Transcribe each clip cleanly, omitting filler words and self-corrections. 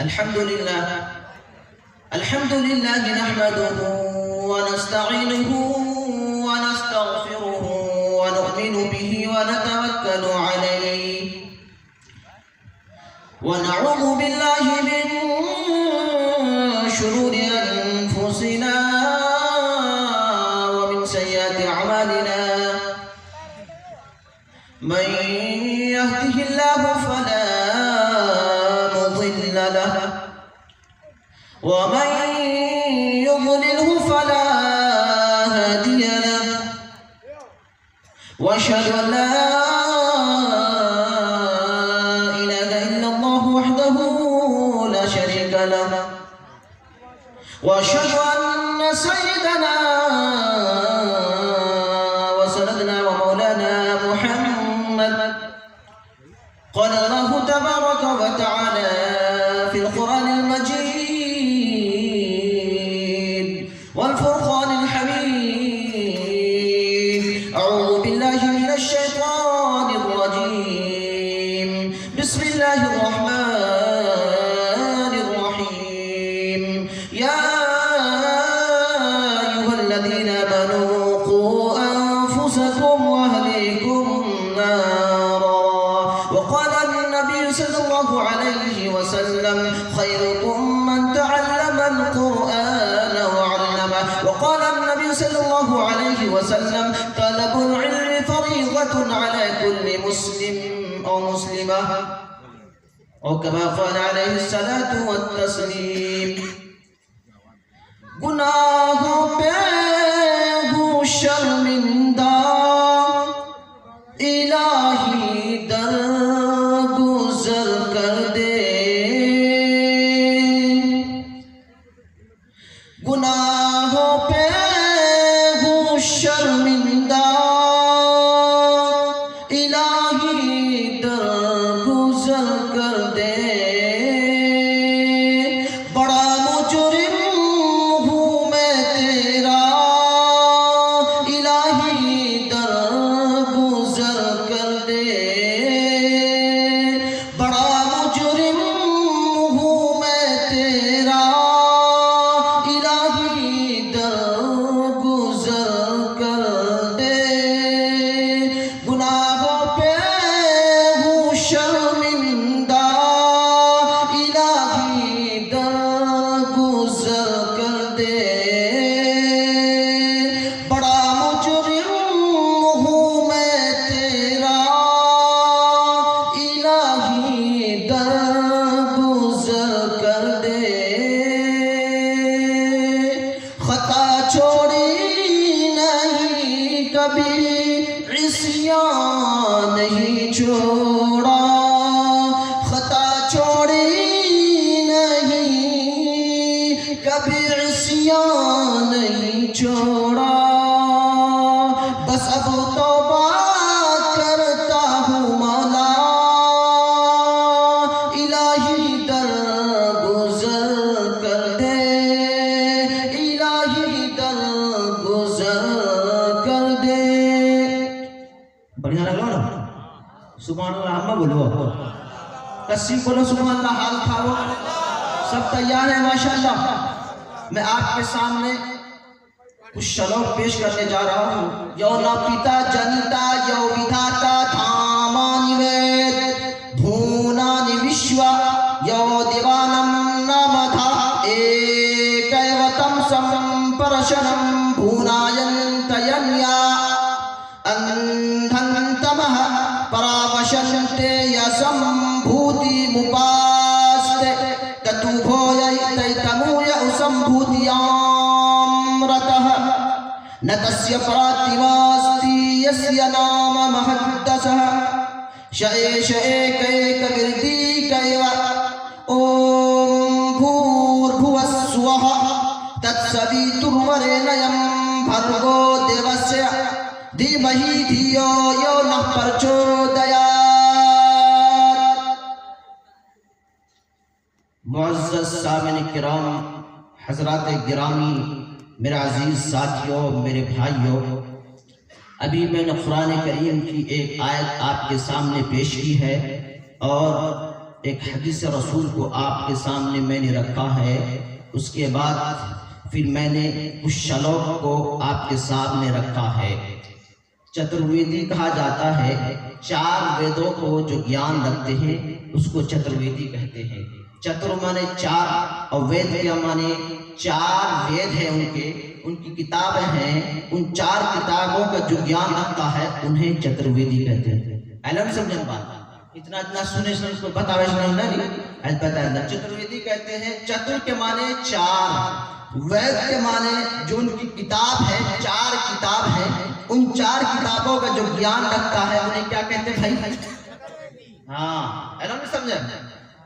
الحمد لله نحمده ونستعينه ونستغفره ونؤمن به ونتوكل عليه ونعوذ بالله من شرور أنفسنا ومن سيئات أعمالنا من يهده الله فلا مضل له ومن يضلله فلا هادي له واشهد ان لا اله الا الله وحده لا شريك له واشهد ان سيدنا وسندنا ومولانا محمد قال الله تبارك وتعالى في القرآن المجيد والفرقان الحميد أعوذ بالله من الشيطان الرجيم بسم الله الرحمن الرحيم يا أيها الذين آمنوا قوا أنفسكم وأهليكم نارا وقال النبي صلى الله عليه وسلم خيركم من تعلم القرآن وعلمه وقال النبي صلى الله عليه وسلم طلب العلم فريضة على كل مسلم أو مسلمة أو كما قال عليه الصلاة والتسليم گناہوں پہ ہوں شرمندہ الہی درگزر کر دے گناہوں پہ ہوں شرمندہ الہی درگزر کر دے بڑا مجرم ہوں میں تیرا الہی درگزر کر دے بڑا مجرم ہوں میں تیرا الہی درگزر کر دے گناہوں پہ ہوں شرمندہ الہی درگزر کر دے بڑا مجرم ہوں میں تیرا الہی درگزر کر دے خطا چھوڑی نہیں کبھی عصیان نہیں چھوڑا خطا چھوڑی نہیں کبھی عصیان نہیں چھوڑا بس اب توبہ کرتا ہوں مولا الہی درگزر کر دے الہی درگزر کر دے بڑھیا لگا نا سبحان اللہ ہم بولو کسی بولو سبحان اللہ حال کھاؤ سب تیار ہیں ماشاءاللہ میں آپ کے سامنے کچھ شلوک پیش کرنے جا رہا ہوں یو نا پیتا جنتا یو ودھاتا دھامانی وید بھونانی وشوا یو دیوانم نامدھا ایکیوتم سمپرشنم بھوناینتینیا اندھنتمہ پراوشنتے یسمبھوتی مپاستے تتوبھویتیتموی اسمبھوتیامرتہ نتسیا پراتیواستی یسیا نام محدثہ شئیش ایک ایک وردی کیو اوم بھوربھوسوہ تتسویترورینیم بھرگو دیوسیا دھیمہی دھیو یو نہ پرچودیات معزز سامعین کرام حضرات گرامی میرے عزیز ساتھیوں میرے بھائیوں ابھی میں نے قرآن کریم کی ایک آیت آپ کے سامنے پیش کی ہے اور ایک حدیث رسول کو آپ کے سامنے میں نے رکھا ہے، اس کے بعد پھر میں نے اس شلوک کو آپ کے سامنے رکھا ہے۔ چترویدی کہا جاتا ہے، 4 ویدوں کو جو گیان رکھتے ہیں اس کو چترویدی کہتے ہیں۔ چتر مانے 4 اور وید کیا مانے 4 وید ہیں ان کی کتابیں ہیں، ان 4 کتابوں کا جو گیان رکھتا ہے انہیں چترویدی کہتے ہیں۔ علم سمجھن بات اتنا سنے کو بتاوے نہیں بتا، چترویدی کہتے ہیں۔ چتر کے مانے 4، وید کے مانے جو ان کی کتاب ہے، 4 کتاب ہے، ان 4 کتابوں کا جو گیان رکھتا ہے انہیں کیا کہتے ہیں بھائی؟ ہاں علم سمجھا،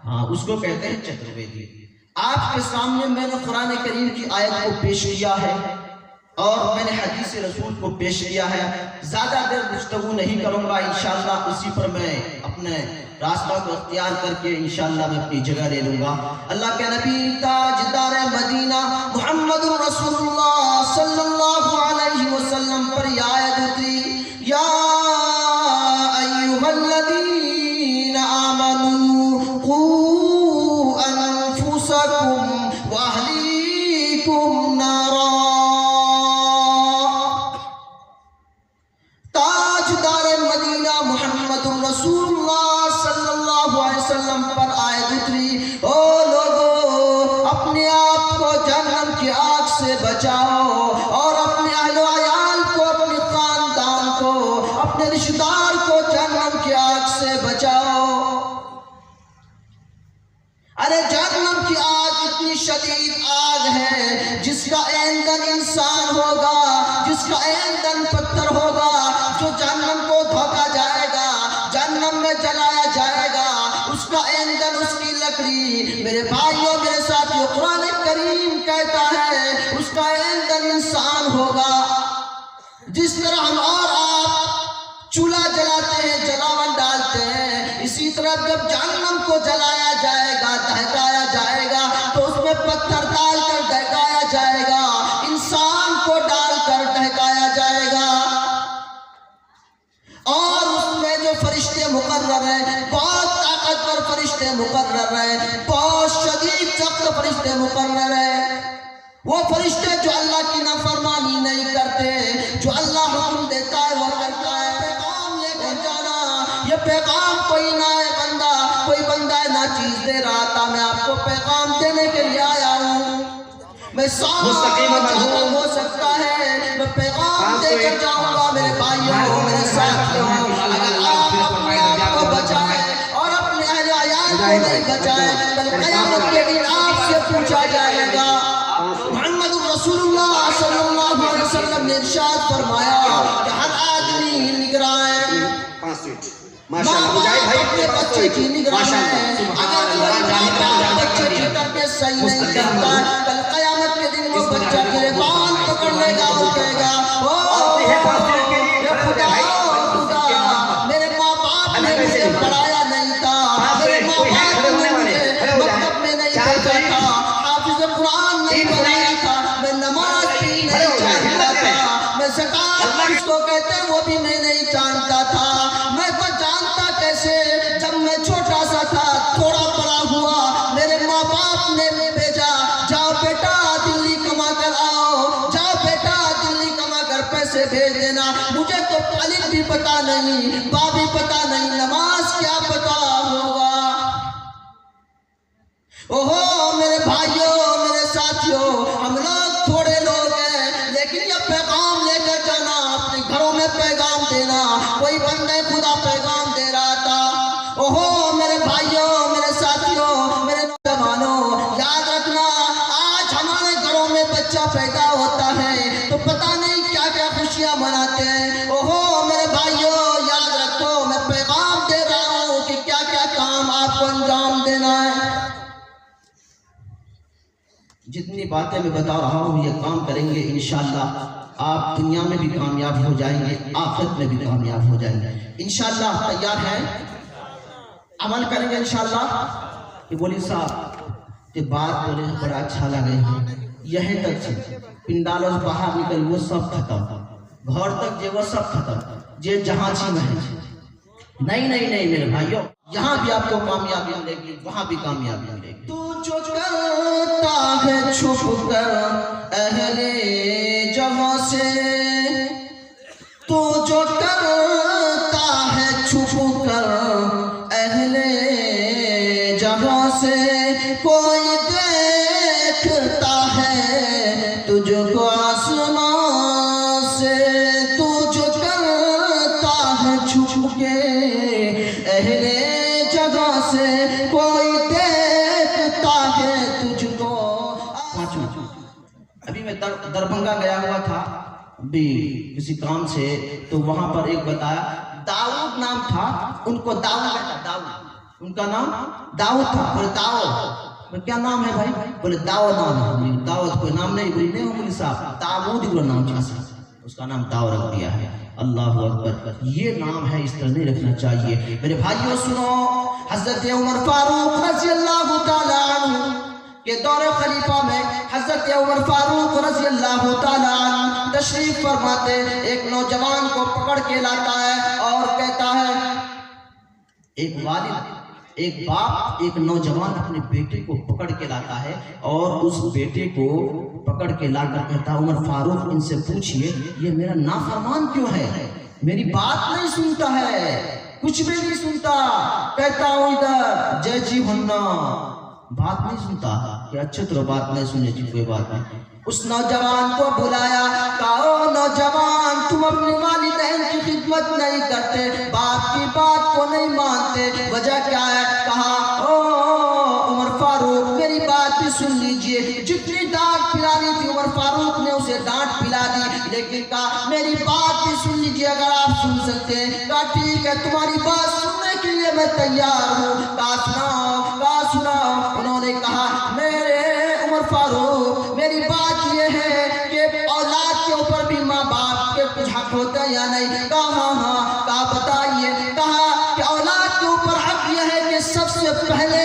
ہاں اس کو کہتے ہیں چترویدی۔ آپ کے سامنے میں نے قرآن کریم کی آیت کو پیش کیا ہے اور میں نے حدیث رسول کو پیش کیا ہے۔ زیادہ دیر گفتگو نہیں کروں گا، انشاءاللہ اسی پر میں اپنے راستہ کو اختیار کر کے انشاءاللہ میں اپنی جگہ لے لوں گا۔ اللہ کے نبی تاجدار مدینہ محمد رسول اللہ صلی اللہ علیہ وسلم پر یہ آیت اتری، یا ایھا الذین آمنوا قوا انفسکم واہلیکم نارا۔ تاجدار مدینہ محمد رسول اللہ صلی اللہ علیہ وسلم پر آیت اتری، او لوگو اپنے آپ کو جہنم کی آگ سے بچاؤ اور اپنے اہل و عیال کو، اپنے خاندان کو، اپنے رشتہ دار کو جہنم کی آگ سے بچاؤ۔ ارے جہنم کی آگ اتنی شدید آگ ہے جس کا ایندھن انسان ہوگا، جس کا ایندھن پتھر ہوگا، جو جہنم کو دھوکا جائے گا، جہنم میں جلایا جائے گا، اس کا ایندھن، اس کی لکڑی، میرے بھائیوں میرے ساتھیوں، قرآن کریم کہتا ہے اس کا ایندھن انسان ہوگا۔ جس طرح ہم اور آپ چولہا جلاتے ہیں، جلاون ڈالتے ہیں، اسی طرح جب جہنم کو جلایا جائے گا، دہکایا جائے گا، تو اس میں پتھر ڈال کر دہکایا جائے گا، انسان کو ڈال کر دہکایا جائے گا، اور اس میں جو فرشتے مقرر ہیں، بہت طاقتور فرشتے مقرر ہیں، بہت شدید سخت فرشتے مقرر ہیں، وہ فرشتے جو اللہ کی نافرمانی نہیں کرتے، جو اللہ حکم دیتا ہے وہ کرتا ہے۔ پیغام لے کر جانا، یہ پیغام کوئی نہ ہے بندہ، کوئی بندہ نہ چیز دے رہا تھا، میں آپ کو پیغام دینے کے لیے آیا ہوں۔ میں سارا ہو سکتا ہے، میں پیغام دے کر جاؤں گا میرے بھائیوں میرے ساتھیوں۔ اگر آپ اپنے آپ کو بچائیں اور اپنے اہل عیال کو نہیں بچائیں، کل قیامت کے دن آپ سے پوچھا جائے گا۔ محمد رسول اللہ صلی اللہ علیہ وسلم نے ارشاد فرمایا کہ ہر آدمی نگراں ہے، ماں باپ اپنے بچے کی نگراں ہے۔ اگر کوئی ماں باپ بچے کی تربیت صحیح نہیں کرتا، کل قیامت کے دن وہ بچہ گریبان پکڑ لے گا اور کہے گا، خدا میرے ماں باپ نے مجھے پڑھایا نہیں تھا، میرے ماں باپ نے مجھے مکتب میں نہیں بھیجا تھا، حافظ قرآن نہیں بنایا تھا، میں نماز بھی نہیں جانتا تھا، میں زکات کس کو کہتے ہیں وہ بھی میں نہیں جانتا تھا۔ میں تو جانتا کیسے، جب میں چھوٹا سا تھا، تھوڑا بڑا ہوا، میرے ماں باپ نے بھیجا، جاؤ بیٹا دلی کما کر آؤ، جاؤ بیٹا دلی کما کر پیسے بھیج دینا۔ مجھے تو الف بھی پتا نہیں، با بھی پتا نہیں، نماز کیا پتا ہوگا۔ اوہو میرے بھائیوں میرے ساتھیوں، ہم لوگ تھوڑے لوگ ہیں، لیکن یہ پیغام لے کر جانا، اپنے گھروں میں پیغام دینا۔ کوئی بندے خدا پیغام دے رہا تھا۔ اوہو میرے بھائیوں میرے ساتھیوں میرے نوجوانوں، یاد رکھنا، آج ہمارے گھروں میں بچہ پیدا ہوتا ہے تو پتہ نہیں کیا کیا خوشیاں مناتے ہیں۔ اوہو میرے بھائیوں یاد رکھو، میں پیغام دے رہا ہوں کہ کیا کیا کام آپ کو انجام دینا ہے۔ جتنی باتیں میں بتا رہا ہوں یہ کام کریں گے انشاءاللہ آپ دنیا میں بھی کامیاب ہو جائیں گے، آخرت میں بھی کامیاب ہو جائیں گے انشاءاللہ۔ تیار ہیں؟ عمل کریں گے انشاءاللہ۔ کہ بولی صاحب یہ بات بولے بڑا اچھا لگے یہیں تک سے پنڈالوں سے باہر نکل وہ سب ختم، گھر تک جے وہ سب ختم، جے جہاں چی میں نہیں نہیں نہیں میرے بھائیوں، یہاں بھی آپ کو کامیابی ملے گی، وہاں بھی کامیابی ملے گی۔ تو جو کرتا ہے چھپ کر اہل جہاں سے، تو جو کرتا ہے چھپ کر اہل جہاں سے، کوئی دیکھتا ہے تجھ کو آسمان سے۔ تو جو کرتا ہے چھپ کے اہل جگہ سے، کوئی دیکھتا ہے تجھ کو۔ ابھی میں دربھنگا گیا ہوا تھا بھی کسی کام سے، تو وہاں پر ایک بتایا داؤد نام تھا ان کو، داؤد کہتا، داؤد ان کا نام داؤد تھا۔ بولے داؤد کیا نام ہے بھائی؟ بولے داؤد نام ہے۔ داؤد کوئی نام نہیں، بولے نہیں مولوی صاحب، داؤد کو نام چاہیے، اس کا نام داؤد رکھ دیا ہے۔ اللہ اکبر، یہ نام ہے، اس طرح نہیں رکھنا چاہیے۔ میرے بھائیوں سنو، حضرت عمر فاروق رضی اللہ تعالی عنہ کے دور خلیفہ میں حضرت عمر فاروق رضی اللہ تعالی عنہ تشریف فرماتے، ایک نوجوان کو پکڑ کے لاتا ہے اور کہتا ہے، ایک والد، ایک باپ، ایک نوجوان اپنے بیٹے کو پکڑ کے لاتا ہے اور اس بیٹے کو پکڑ کے لا کر کہتا ہے، عمر فاروق ان سے پوچھئے یہ میرا نافرمان کیوں ہے، میری بات نہیں سنتا ہے، کچھ بھی نہیں سنتا، کہتا ہوں ادھر جے جی ہونا، بات نہیں سنتا کہ اچھا تو بات نہیں سننے کی کوئی بات نہیں۔ اس نوجوان کو بلایا، کہا نوجوان تم اپنے والدین کی خدمت نہیں کرتے، باپ کی بات کو نہیں مانتے، وجہ کیا ہے؟ کہا او عمر فاروق میری بات بھی سن لیجئے۔ جتنی ڈانٹ پلانی تھی عمر فاروق نے اسے ڈانٹ پلا دی، لیکن کہا میری بات بھی سن لیجئے اگر آپ سن سکتے ہیں۔ کہا ٹھیک ہے تمہاری بات سننے کے لیے میں تیار ہوں۔ کہا سناؤ، کہا سناؤ۔ انہوں نے کہا میرے عمر فاروق میری بات یہ ہے کہ اولاد کے اوپر بھی ماں باپ کے کچھ حق ہوتا ہے یا نہیں؟ کہا ہاں ہاں۔ کہا بتائیے۔ کہا کہ اولاد کے اوپر حق یہ ہے کہ سب سے پہلے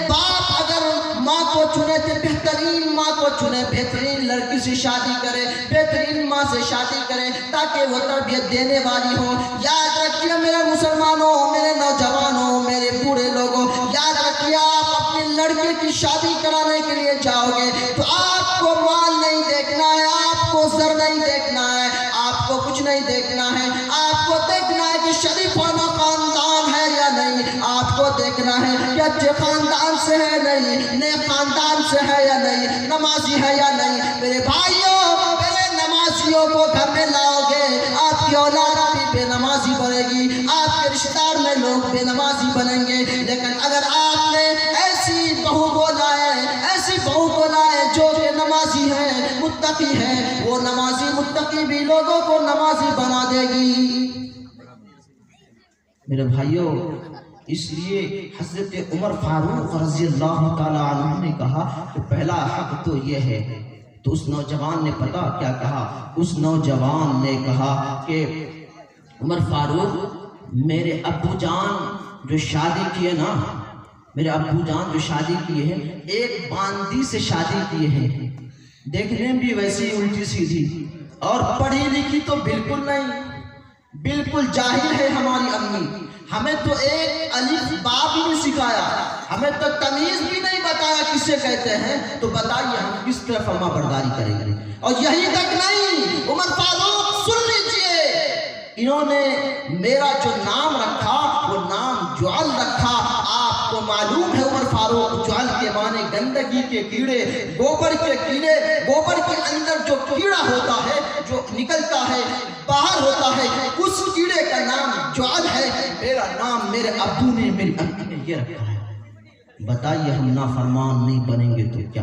باپ اگر ماں کو چنے تو بہترین ماں کو چنے، بہترین لڑکی سے شادی کرے، بہترین ماں سے شادی کرے تاکہ وہ تربیت دینے والی ہو۔ یاد رکھیے میرے مسلمانوں، میرے نوجوانوں، میرے بوڑھے لوگوں، یاد رکھیے آپ اپنے لڑکے کی شادی کرانے کے لیے جاؤ گے تو آپ کو مال نہیں دیکھنا ہے، آپ کو زر نہیں دیکھنا ہے، آپ کو کچھ نہیں دیکھنا ہے، آپ کو دیکھنا ہے کہ شریفانہ خاندان ہے یا نہیں، آپ کو دیکھنا ہے کہ اچھے خاندان سے ہے نہیں، نیک خاندان سے ہے یا نہیں، نمازی ہے یا نہیں۔ میرے بھائیوں، میرے نمازیوں کو گھر میں لاؤ گے آپ کی اولاد بھی بے نمازی بنے گی، آپ کے رشتہ دار میں لوگ بے نمازی بنیں گے۔ لیکن اگر آپ نے ایسی بہو کو لائے، ایسی بہو کو لائے جو کہ نمازی ہے، متقی ہے، وہ نمازی متقی بھی لوگوں کو نمازی بنا دے گی۔ میرے بھائیوں، اس لیے حضرت عمر فاروق رضی اللہ تعالی عنہ نے کہا کہ پہلا حق تو یہ ہے۔ تو اس نوجوان نے پتا کیا کہا؟ اس نوجوان نے کہا کہ عمر فاروق میرے ابو جان جو شادی کیے نا، میرے ابو جان جو شادی کیے ہیں ایک باندی سے شادی کیے ہیں، دیکھنے بھی ویسی الٹی سیدھی اور پڑھی لکھی تو بالکل نہیں، بالکل جاہل ہے ہماری امی، ہمیں تو ایک الف با بھی نہیں سکھایا، ہمیں تو تمیز بھی نہیں بتایا کسے کہتے ہیں، تو بتائیے ہم کس طرح فرما برداری کریں گے؟ اور یہی تک نہیں، عمر فاروق سن لیجئے، انہوں نے میرا جو نام رکھا وہ نام جعل رکھا۔ آپ کو معلوم ہے عمر فاروق جعل کے معنی گندگی کے کیڑے، گوبر کے کیڑے، گوبر کے اندر جو کیڑا ہوتا ہے جو نکلتا ہے باہر ہوتا ہے، اس کیڑے کا نام جعل ہے۔ میرا نام میرے ابو نے، میری امی نے یہ رکھا ہے۔ بتائیے ہم نافرمان نہیں بنیں گے تو کیا؟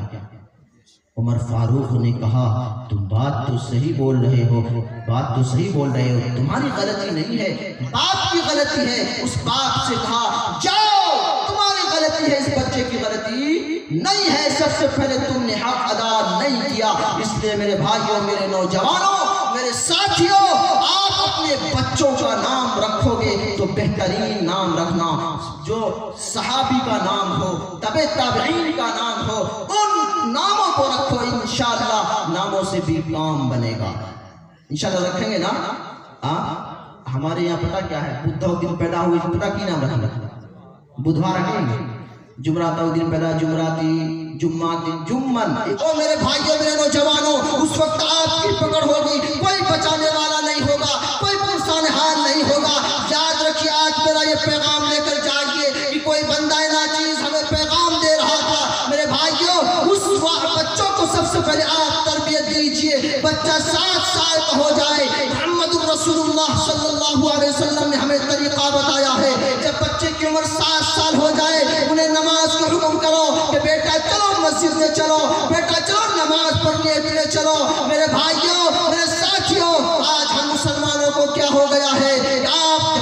عمر فاروق نے کہا تم بات تو صحیح بول رہے ہو، بات تو صحیح بول رہے ہو، تمہاری غلطی نہیں ہے، باپ کی غلطی ہے۔ اس باپ سے کہا جاؤ، تمہاری غلطی ہے، اس بچے کی غلطی نہیں ہے، سب سے پہلے تم نے حق ادا نہیں کیا۔ اس لیے میرے بھائیوں، میرے نوجوانوں، میرے ساتھیوں، آپ اپنے بچوں کا نام رکھو گے تو بہترین نام رکھنا، جو صحابی کا نام ہو، تبع تابعین کا نام ہو، ان ناموں کو رکھو، انشاءاللہ ناموں سے بھی کام بنے گا۔ انشاءاللہ رکھیں گے نا؟ ہمارے یہاں پتہ کیا ہے؟ بدھ دن پیدا ہوئے پتہ کی نام رکھنا؟ بدھوار رکھیں گے، جمعرات دن پیدا، جمعراتی، جمعات دن، جمعن۔ او میرے بھائیوں، میرے نوجوانوں، اس وقت آپ کی پکڑ ہوگی، کوئی بچانے والا نہیں ہوگا، کوئی پرسان حال نہیں ہوگا۔ یاد رکھیے، آج میرا یہ پیغام لے کر جائیے کہ کوئی بندہ ناچیز ہمیں پیغام دے رہا تھا۔ میرے بھائیوں، اس بچوں کو سب سے پہلے آپ تربیت دیجئے۔ بچہ 7 سال کا ہو جائے، محمد رسول اللہ صلی اللہ علیہ وسلم نے ہمیں طریقہ بتایا ہے۔ جب بچے کی عمر 7 سال ہو جائے، انہیں نماز کا حکم کرو کہ بیٹا چلو مسجد میں چلو، بیٹا چلو نماز پڑھنے کے لیے چلو۔ میرے بھائیوں، میرے ساتھیوں، آج ہم مسلمانوں کو کیا ہو گیا ہے؟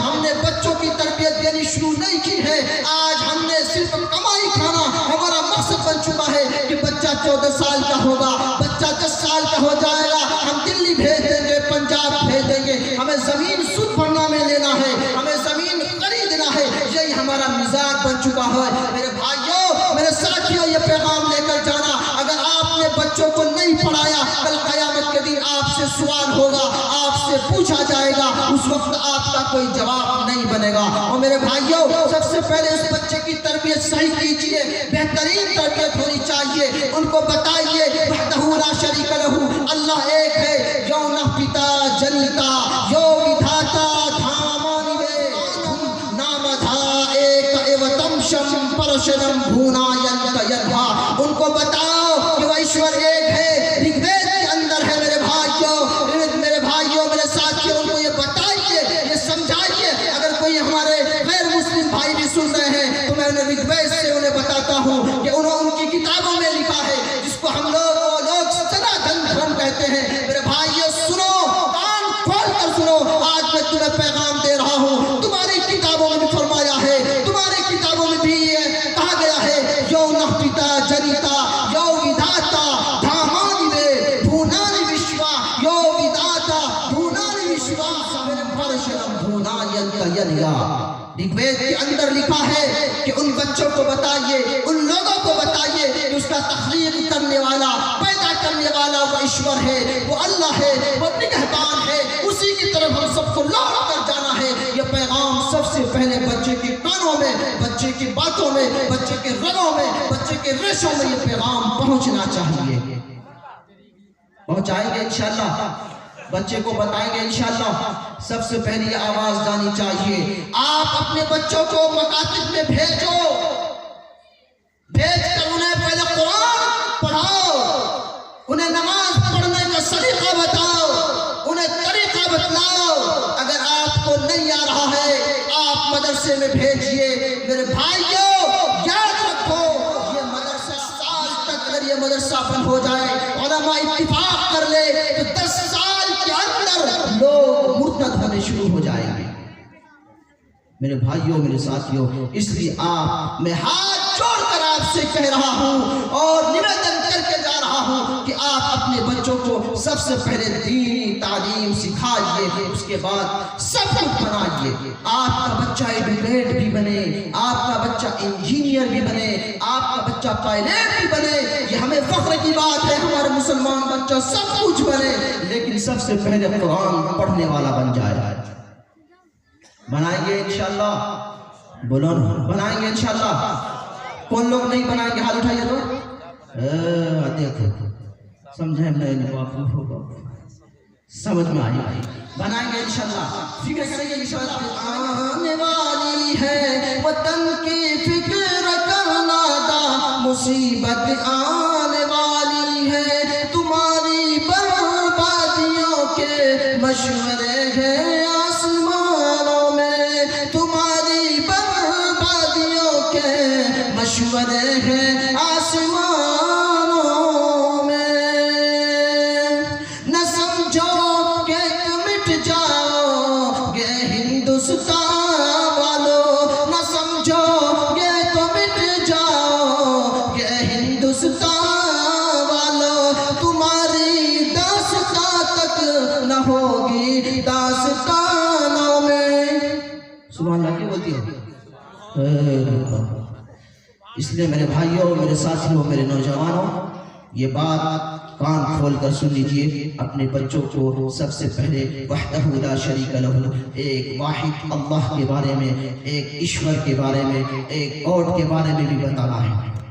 ہم نے بچوں کی تربیت دینی شروع نہیں کی ہے۔ آج ہم نے صرف کمائی کھانا ہمارا مقصد بن چکا ہے کہ بچہ 14 سال کا ہوگا، بچہ 10 سال کا ہو جائے گا، ہم دلی بھیج دیں گے، پنجاب بھیج دیں گے، ہمیں زمین سود بھرنا میں لینا ہے، ہمیں زمین خریدنا ہے۔ یہی ہمارا مزاج بن چکا ہے۔ میرے بھائیوں، میرے ساتھیوں، یہ پیغام لے کر جانا، اگر آپ نے بچوں کو نہیں پڑھایا، کل قیامت کے دن آپ سے سوال ہوگا، آپ سے پوچھا جائے گا، اس وقت آپ کا کوئی جواب نہیں بنے گا۔ اور میرے بھائیوں، سب سے پہلے اس بچے کی تربیت صحیح کیجئے، بہترین تربیت ہونی چاہیے۔ ان کو بتائیے وحدہ لا شریک لہ، اللہ ایک ہے، یو نہ پتا جنتا، یو ودھاتا دھامان وے، نام دھا ایک ایوتم شم پرشنم بھوناینت یدھا۔ ان کو بتاؤ کہ وہ ایشور ایک ہے، رگ وید کے اندر ہے۔ میرے بھائیوں، میرے ساتھیوں، ان کو یہ بتائیے، یہ سمجھائیے۔ اگر کوئی ہمارے غیر مسلم بھائی بھی سن رہے ہیں تو میں انہیں رگ وید سے انہیں بتاتا ہوں کہ انہوں ان کی کتابوں میں لکھا ہے، جس کو ہم لوگ سناتن دھرم کہتے ہیں۔ میرے بھائیوں، سنو، کان کھول کر سنو، آج میں تمہیں پیغام دے رہا ہوں۔ تمہاری کتابوں میں بھی فرمایا ہے، تمہاری کتابوں میں بھی یہ کہا گیا ہے، یو نہ پتا جنتا، یو ودھاتا دھامانی وے، بھونانی وشوا، یو ودھاتا بھونانی وشوا، میرے پرشنم بھوناینت یدھا۔ رگ وید کے اندر لکھا ہے کہ ان بچوں کو بتائیے، ان لوگوں کو بتائیے کہ اس کا تخلیق کرنے والا، پیدا کرنے والا وہ ایشور ہے، وہ اللہ ہے، وہ نگہبان ہے، اسی کی طرف ہم سب کو لوٹ کر جانا ہے۔ یہ پیغام سب سے پہلے بچے کے کانوں میں، بچے کی باتوں میں، بچے کے رگوں میں، بچے کے ریشوں میں یہ پیغام پہنچنا چاہیے۔ پہنچائیں گے انشاءاللہ، بچے کو بتائیں گے انشاءاللہ۔ سب سے پہلی آواز جانی چاہیے، آپ اپنے بچوں کو مکاتب میں بھیجو، بھیج کر انہیں پہلے قرآن پڑھاؤ، انہیں نماز پڑھنے کا طریقہ بتاؤ، انہیں طریقہ بتلاؤ۔ اگر آپ کو نہیں آ رہا ہے، آپ مدرسے میں بھیجئے۔ میرے بھائیوں، یاد رکھو، یہ مدرسہ سال تک اگر یہ مدرسہ بند ہو جائے، علماء اتفاق کر لے تو 10 سال کے اندر لوگ مرتد ہونے شروع ہو جائیں گے۔ میرے بھائیوں، میرے ساتھیوں، اس لیے میں ہاتھ جوڑ کر آپ سے کہہ رہا ہوں اور نویدن کر کے جا رہا ہوں کہ آپ اپنے بچوں کو سب سے پہلے دینی تعلیم سکھائیے، اس کے بعد سب کچھ بنائیے۔ آپ کا بچہ ایڈوکیٹ بھی بنے، آپ کا بچہ انجینئر بھی بنے، آپ کا بچہ پائلٹ بھی بنے، یہ ہمیں فخر کی بات ہے۔ ہمارے مسلمان بچہ سب کچھ بنے، لیکن سب سے پہلے قرآن پڑھنے والا بن جائے۔ بنائیں گے انشاءاللہ؟ بولو نا، بنائیں گے انشاءاللہ؟ کون لوگ نہیں بنائیں گے؟ ہاتھ اٹھائیے تو دیکھو، سمجھیں میں سمجھ میں آئی۔ بنائیں گے انشاءاللہ، فکر کریں گے انشاءاللہ۔ آنے والی ہے وطن کی فکر کرنا دا، مصیبت آنے والی ہے، تمہاری بربادیوں کے مشورے ہیں آسمانوں میں، تمہاری بربادیوں کے مشورے ہیں آسمانوں میں۔ نہ سمجھو کہ مٹ جاؤ گے ہندوستان والو، نہ سمجھو گے تو مٹ جاؤ گے ہندوستان والو، تمہاری داستان تک نہ ہوگی داستانوں میں۔ سبحان اللہ، کیوں بولتی ہو؟ اس لیے میرے بھائیوں، میرے ساتھیوں، میرے نوجوانوں، یہ بات کان کھول کر سن لیجئے، اپنے بچوں کو سب سے پہلے وحدہ لا شریک لہ، ایک واحد اللہ کے بارے میں، ایک ایشور کے بارے میں، ایک گاڈ کے بارے میں بھی بتانا ہے۔